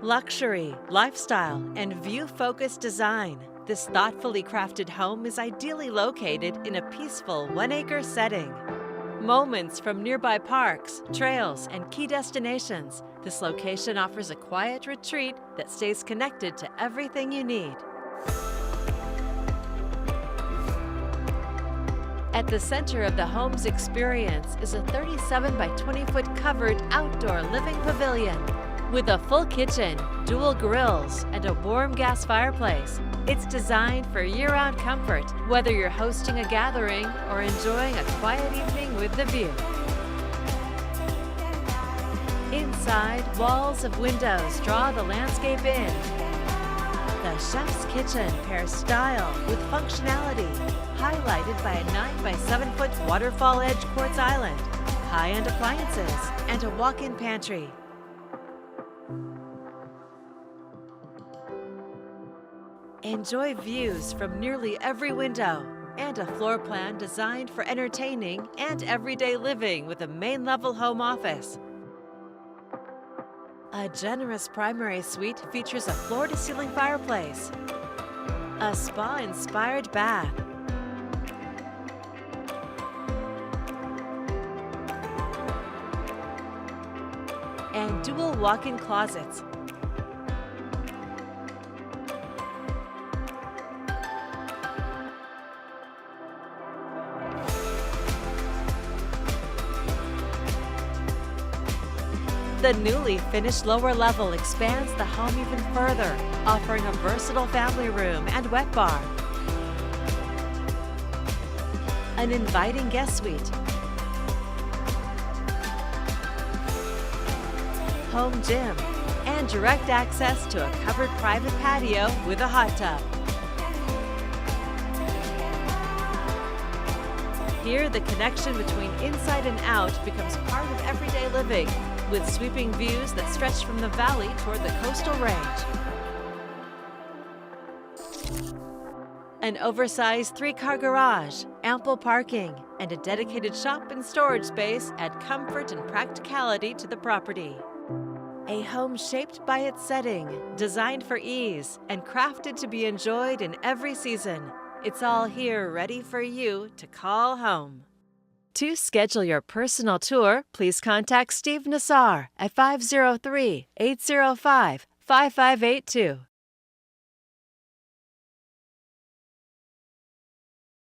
Luxury, lifestyle, and view-focused design. This thoughtfully crafted home is ideally located in a peaceful one-acre setting. Moments from nearby parks, trails, and key destinations, this location offers a quiet retreat that stays connected to everything you need. At the center of the home's experience is a 37 by 20 foot covered outdoor living pavilion. With a full kitchen, dual grills, and a warm gas fireplace, it's designed for year-round comfort, whether you're hosting a gathering or enjoying a quiet evening with the view. Inside, walls of windows draw the landscape in. The chef's kitchen pairs style with functionality, highlighted by a 9 by 7 foot waterfall edge quartz island, high-end appliances, and a walk-in pantry. Enjoy views from nearly every window and a floor plan designed for entertaining and everyday living with a main-level home office. A generous primary suite features a floor-to-ceiling fireplace, a spa-inspired bath, and dual walk-in closets. The newly finished lower level expands the home even further, offering a versatile family room and wet bar, an inviting guest suite, home gym, and direct access to a covered private patio with a hot tub. Here, the connection between inside and out becomes part of everyday living, with sweeping views that stretch from the valley toward the coastal range. An oversized 3-car garage, ample parking, and a dedicated shop and storage space add comfort and practicality to the property. A home shaped by its setting, designed for ease, and crafted to be enjoyed in every season. It's all here ready for you to call home. To schedule your personal tour, please contact Steve Nassar at 503-805-5582.